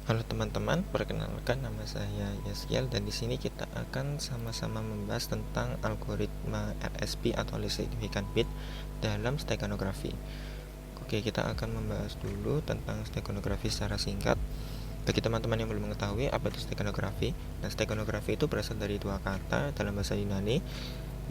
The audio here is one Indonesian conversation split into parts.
Halo teman-teman, perkenalkan nama saya Yaskiel dan di sini kita akan sama-sama membahas tentang algoritma LSB atau Least Significant Bit dalam steganografi. Oke, kita akan membahas dulu tentang steganografi secara singkat. Bagi teman-teman yang belum mengetahui apa itu steganografi, nah steganografi itu berasal dari dua kata dalam bahasa Yunani,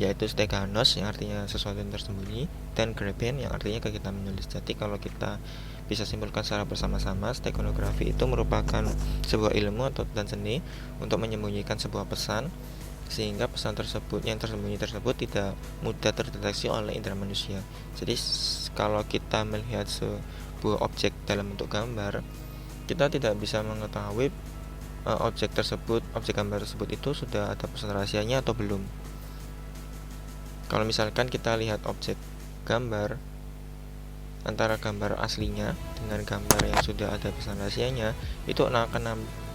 yaitu steganos yang artinya sesuatu yang tersembunyi dan graben yang artinya kegiatan menulis. Jadi kalau kita bisa simpulkan secara bersama-sama, steganografi itu merupakan sebuah ilmu dan seni untuk menyembunyikan sebuah pesan sehingga pesan tersebut yang tersembunyi tersebut tidak mudah terdeteksi oleh indera manusia. Jadi kalau kita melihat sebuah objek dalam bentuk gambar, kita tidak bisa mengetahui objek gambar tersebut itu sudah ada pesan rahasianya atau belum. Kalau misalkan kita lihat objek gambar, antara gambar aslinya dengan gambar yang sudah ada pesan rahasianya, itu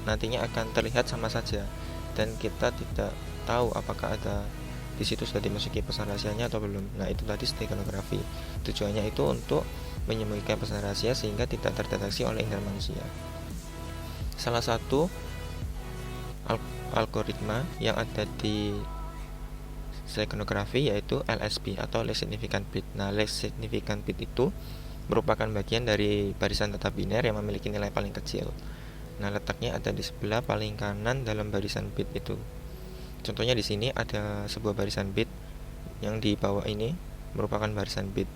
nantinya akan terlihat sama saja dan kita tidak tahu apakah ada di situ sudah dimasuki pesan rahasianya atau belum. Nah, itu tadi steganografi. Tujuannya itu untuk menyembunyikan pesan rahasia sehingga tidak terdeteksi oleh indera manusia. Salah satu algoritma yang ada di steganografi yaitu LSB atau Least Significant Bit. Nah, Least Significant Bit itu merupakan bagian dari barisan data biner yang memiliki nilai paling kecil. Nah, letaknya ada di sebelah paling kanan dalam barisan bit itu. Contohnya di sini ada sebuah barisan bit yang di bawah ini merupakan barisan bit.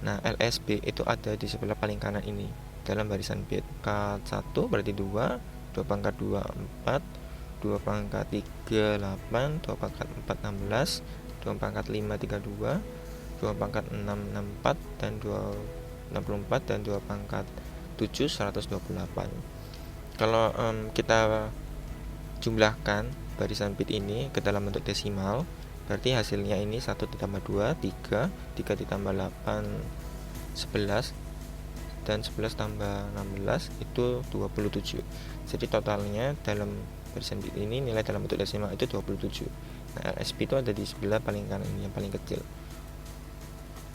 Nah, LSB itu ada di sebelah paling kanan ini dalam barisan bit. Pangkat 1 berarti 2, 2 pangkat 2 4, 2 pangkat 3 8, 2 pangkat 4 16, 2 pangkat 5 32, 2 pangkat 6 64 dan 2 64 dan 2 pangkat 7 128. Kalau kita jumlahkan barisan bit ini ke dalam bentuk desimal, berarti hasilnya ini 1 ditambah 2 3, 3 ditambah 8 11, dan 11 tambah 16 itu 27. Jadi totalnya dalam barisan bit ini nilai dalam bentuk desimal itu 27. Nah, LSB itu ada di sebelah paling kanan ini, yang paling kecil.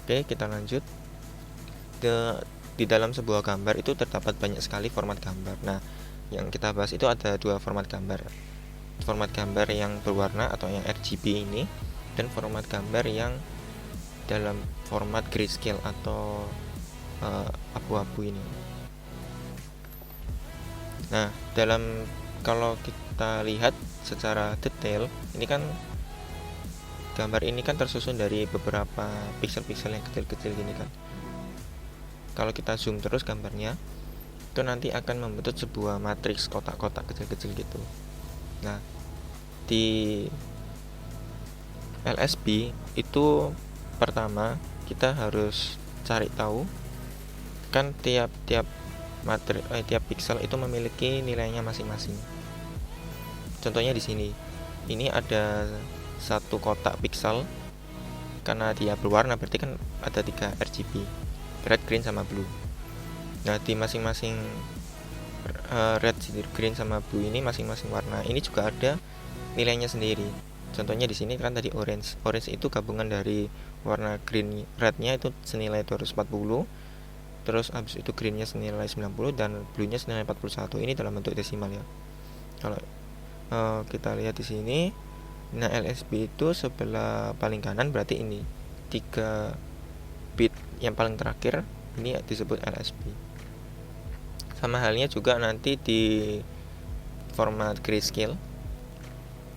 Oke, kita lanjut. Di dalam sebuah gambar itu terdapat banyak sekali format gambar. Nah, yang kita bahas itu ada dua format gambar. Format gambar yang berwarna atau yang RGB ini, dan format gambar yang dalam format grayscale atau abu-abu ini. Nah, kalau kita lihat secara detail, ini kan gambar ini kan tersusun dari beberapa piksel-piksel yang kecil-kecil gini kan. Kalau kita zoom terus gambarnya, itu nanti akan membentuk sebuah matriks kotak-kotak kecil-kecil gitu. Nah, di LSB itu pertama kita harus cari tahu kan tiap piksel itu memiliki nilainya masing-masing. Contohnya di sini, ini ada satu kotak piksel, karena dia berwarna berarti kan ada 3 RGB, red, green, sama blue. Nah, di masing-masing red, green, sama blue ini masing-masing warna ini juga ada nilainya sendiri. Contohnya di sini kan tadi orange itu gabungan dari warna green, rednya itu senilai 240, terus habis itu greennya senilai 90 dan bluenya senilai 41. Ini dalam bentuk desimal ya. Kalau kita lihat di sini, nah LSB itu sebelah paling kanan berarti ini 3 bit yang paling terakhir ini disebut LSB. Sama halnya juga nanti di format grayscale.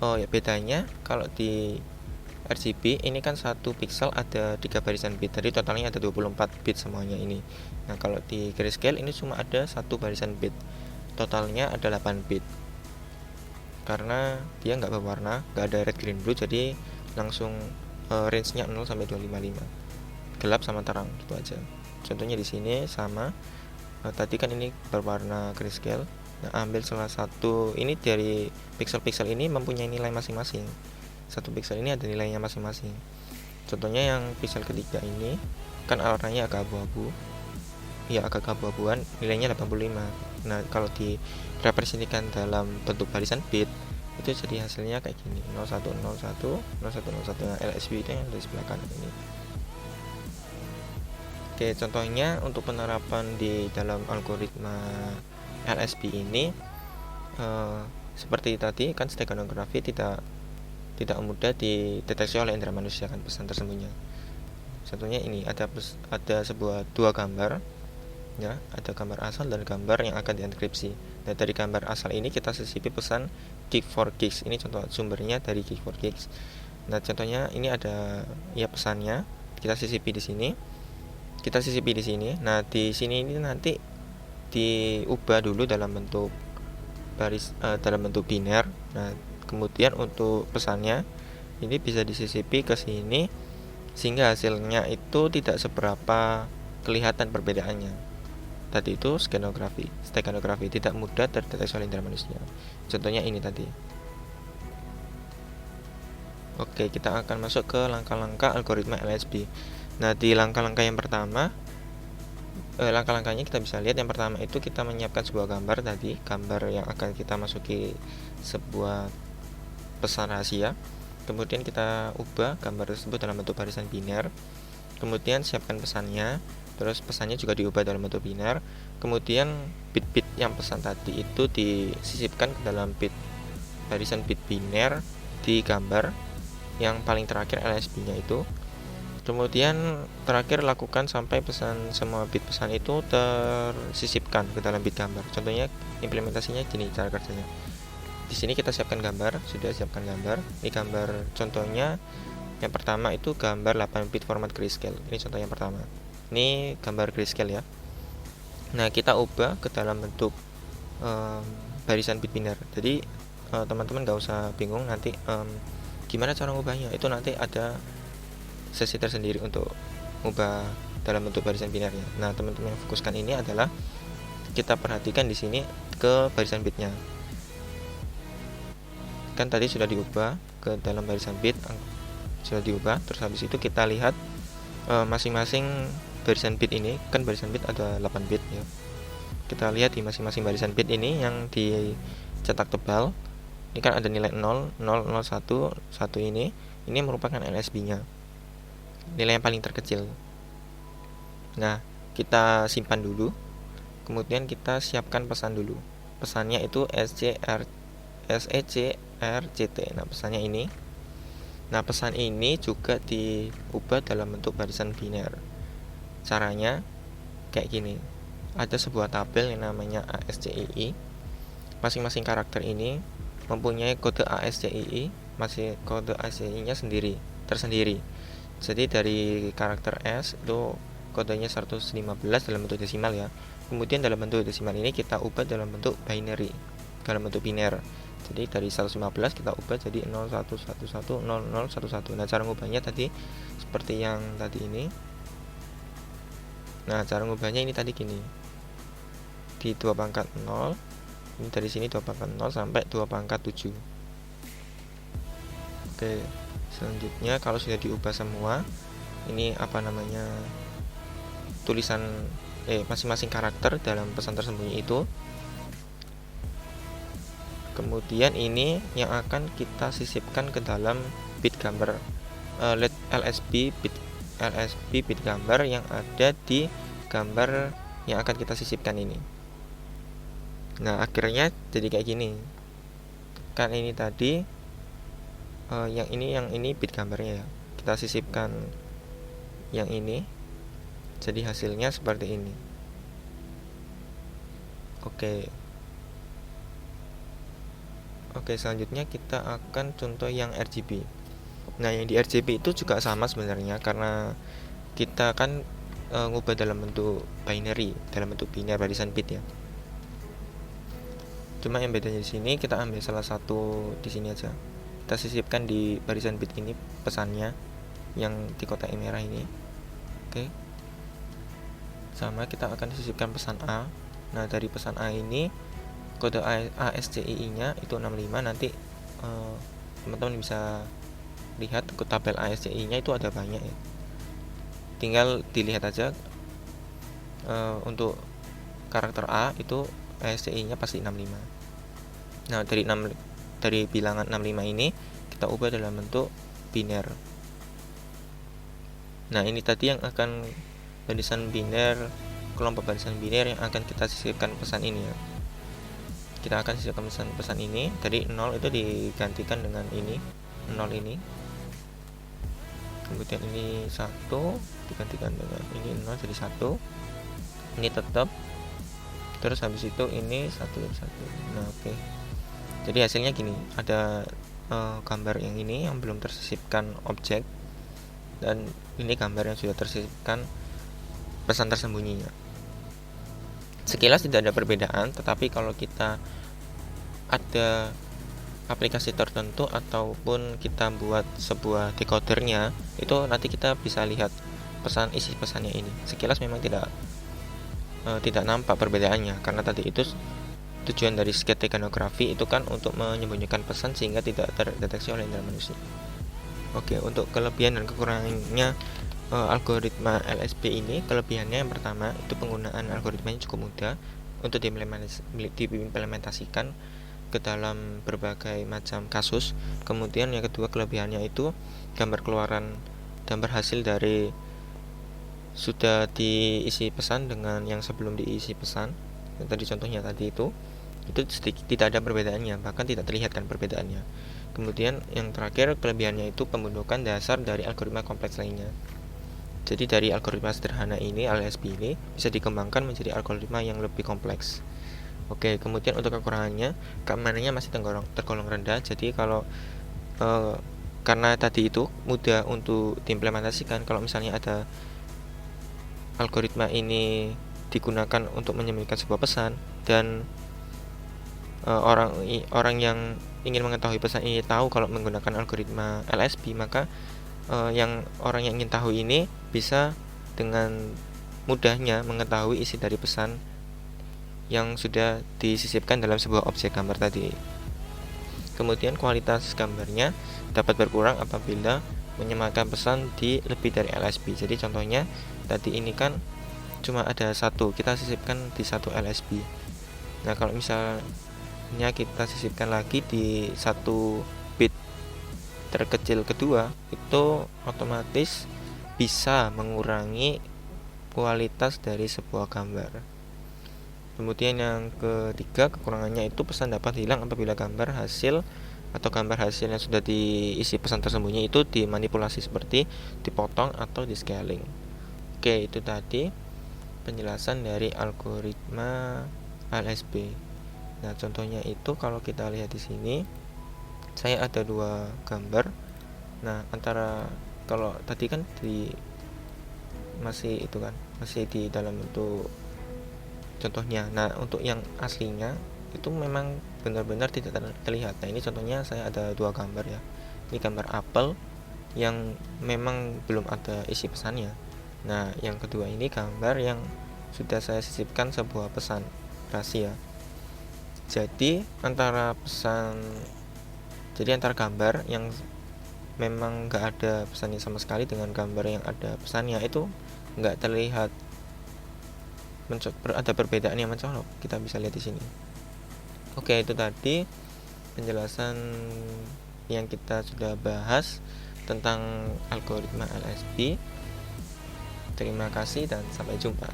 Oh ya, bedanya kalau di RGB ini kan satu piksel ada 3 barisan bit, jadi totalnya ada 24 bit semuanya ini. Nah, kalau di grayscale ini cuma ada satu barisan bit, totalnya ada 8 bit. Karena dia nggak berwarna, nggak ada red, green, blue, jadi langsung range-nya 0 sampai 255, gelap sama terang gitu aja. Contohnya di sini sama, tadi kan ini berwarna grayscale. Nah, ambil salah satu, ini dari piksel-piksel ini mempunyai nilai masing-masing. Satu piksel ini ada nilainya masing-masing. Contohnya yang piksel ketiga ini kan warnanya agak abu-abu, ya agak abu-abuan, nilainya 85. Nah, kalau direpresentasikan dalam bentuk barisan bit itu jadi hasilnya kayak gini, 0101 0101. Nah, LSB itu yang dari sebelah kanan ini. Oke, contohnya untuk penerapan di dalam algoritma LSB ini seperti tadi kan steganografi tidak mudah dideteksi oleh indera manusia kan pesan tersembunyi. Contohnya ini ada sebuah dua gambar ya, ada gambar asal dan gambar yang akan dienkripsi. Nah, dari gambar asal ini kita sisipi pesan Geek4Geeks. Ini contoh sumbernya dari Geek4Geeks. Nah, contohnya ini ada ya pesannya. Kita sisipi di sini. Nah, di sini ini nanti diubah dulu dalam bentuk dalam bentuk biner. Nah, kemudian untuk pesannya ini bisa disisipi ke sini sehingga hasilnya itu tidak seberapa kelihatan perbedaannya. Tadi itu steganografi tidak mudah terdeteksi oleh indera manusia. Contohnya ini tadi. Oke, kita akan masuk ke langkah-langkah algoritma LSB. Nah, di langkah-langkah yang pertama, langkah-langkahnya kita bisa lihat. Yang pertama itu kita menyiapkan sebuah gambar tadi, gambar yang akan kita masuki sebuah pesan rahasia. Kemudian kita ubah gambar tersebut dalam bentuk barisan biner. Kemudian siapkan pesannya. Terus pesannya juga diubah dalam bentuk biner. Kemudian bit-bit yang pesan tadi itu disisipkan ke dalam barisan bit biner di gambar yang paling terakhir LSB-nya itu. Kemudian terakhir lakukan sampai semua bit pesan itu tersisipkan ke dalam bit gambar. Contohnya implementasinya gini cara kerjanya. Di sini kita siapkan gambar, sudah siapkan gambar. Ini gambar contohnya yang pertama itu gambar 8 bit format grayscale. Ini contoh yang pertama. Ini gambar grayscale ya. Nah, kita ubah ke dalam bentuk barisan bit biner. Jadi teman-teman gak usah bingung nanti gimana cara ngubahnya. Itu nanti ada sesi tersendiri untuk ubah dalam bentuk barisan binernya. Nah, teman-teman yang fokuskan ini adalah kita perhatikan di sini ke barisan bitnya. Kan tadi sudah diubah ke dalam barisan bit, sudah diubah. Terus habis itu kita lihat masing-masing barisan bit ini, kan barisan bit ada 8 bit ya. Kita lihat di masing-masing barisan bit ini yang dicetak tebal. Ini kan ada nilai 0, 0, 0, 1, 1 ini merupakan LSB-nya. Nilai yang paling terkecil. Nah, kita simpan dulu. Kemudian kita siapkan pesan dulu. Pesannya itu SECRCT. Nah, pesannya ini. Nah, pesan ini juga diubah dalam bentuk barisan biner. Caranya kayak gini. Ada sebuah tabel yang namanya ASCII. Masing-masing karakter ini mempunyai kode ASCII, masih kode ASCII-nya tersendiri. Jadi dari karakter S itu kodenya 115 dalam bentuk desimal ya. Kemudian dalam bentuk desimal ini kita ubah dalam bentuk binary, dalam bentuk biner. Jadi dari 115 kita ubah jadi 01110011. Nah, cara ngubahnya tadi seperti yang tadi ini. Nah, cara ngubahnya ini tadi gini. Di 2 pangkat 0. Ini dari sini 2 pangkat 0 sampai 2 pangkat 7. Oke, selanjutnya kalau sudah diubah semua, ini tulisan masing-masing karakter dalam pesan tersembunyi itu. Kemudian ini yang akan kita sisipkan ke dalam bit gambar LSB bit gambar yang ada di gambar yang akan kita sisipkan ini. Nah, akhirnya jadi kayak gini. Kan ini tadi yang ini bit gambarnya ya. Kita sisipkan yang ini. Jadi hasilnya seperti ini. Oke, selanjutnya kita akan contoh yang RGB. Nah, yang di RGB itu juga sama sebenarnya karena kita kan ngubah dalam bentuk binary, dalam bentuk biner barisan bit ya. Cuma yang bedanya di sini kita ambil salah satu di sini aja. Kita sisipkan di barisan bit ini pesannya yang di kotak merah ini. Oke. Sama kita akan sisipkan pesan A. Nah, dari pesan A ini kode ASCII-nya itu 65. Nanti teman-teman bisa lihat ke tabel ASCII-nya itu ada banyak ya. Tinggal dilihat aja untuk karakter A itu ASCII-nya pasti 65. Nah, dari bilangan 65 ini kita ubah dalam bentuk biner. Nah, ini tadi yang akan barisan biner, kelompok barisan biner yang akan kita sisipkan pesan ini ya. kita akan sisipkan pesan ini. Dari 0 itu digantikan dengan ini, 0 ini. Kemudian ini 1 digantikan dengan ini 0 jadi 1. Ini tetap. Terus habis itu ini 1 jadi 1. Nah, oke. Jadi hasilnya gini, ada gambar yang ini yang belum tersisipkan objek, dan ini gambar yang sudah tersisipkan pesan tersembunyinya. Sekilas tidak ada perbedaan, tetapi kalau kita ada aplikasi tertentu ataupun kita buat sebuah decodernya, itu nanti kita bisa lihat isi pesannya ini. Sekilas memang tidak nampak perbedaannya, karena tadi itu tujuan dari steganografi itu kan untuk menyembunyikan pesan sehingga tidak terdeteksi oleh indera manusia. Oke, untuk kelebihan dan kekurangannya algoritma LSP ini, kelebihannya yang pertama itu penggunaan algoritmanya cukup mudah untuk diimplementasikan ke dalam berbagai macam kasus. Kemudian yang kedua kelebihannya itu gambar hasil dari sudah diisi pesan dengan yang sebelum diisi pesan. Yang tadi contohnya tadi itu sedikit tidak ada perbedaannya, bahkan tidak terlihat kan perbedaannya. Kemudian yang terakhir kelebihannya itu pembentukan dasar dari algoritma kompleks lainnya. Jadi dari algoritma sederhana ini, LSP ini bisa dikembangkan menjadi algoritma yang lebih kompleks. Oke, kemudian untuk kekurangannya, keamanannya masih tergolong rendah. Jadi kalau karena tadi itu mudah untuk diimplementasikan, kalau misalnya ada algoritma ini digunakan untuk menyembunyikan sebuah pesan dan orang yang ingin mengetahui pesan ini tahu kalau menggunakan algoritma LSP, maka orang yang ingin tahu ini bisa dengan mudahnya mengetahui isi dari pesan yang sudah disisipkan dalam sebuah objek gambar tadi. Kemudian kualitas gambarnya dapat berkurang apabila menyematkan pesan di lebih dari LSP. Jadi contohnya tadi ini kan cuma ada satu, kita sisipkan di satu LSP. Nah, kalau misalnya kita sisipkan lagi di satu bit terkecil kedua, itu otomatis bisa mengurangi kualitas dari sebuah gambar. Kemudian yang ketiga kekurangannya itu pesan dapat hilang apabila gambar hasil yang sudah diisi pesan tersembunyi itu dimanipulasi seperti dipotong atau di scaling. Oke, itu tadi penjelasan dari algoritma LSP. Nah, contohnya itu kalau kita lihat di sini, saya ada dua gambar. Nah, antara kalau tadi kan masih di dalam bentuk contohnya. Nah, untuk yang aslinya itu memang benar-benar tidak terlihat. Nah, ini contohnya saya ada dua gambar ya. Ini gambar apel yang memang belum ada isi pesannya. Nah, yang kedua ini gambar yang sudah saya sisipkan sebuah pesan rahasia. Jadi antara gambar yang memang nggak ada pesannya sama sekali dengan gambar yang ada pesannya itu nggak terlihat ada perbedaan yang mencolok. Kita bisa lihat di sini. Oke, itu tadi penjelasan yang kita sudah bahas tentang algoritma LSP. Terima kasih dan sampai jumpa.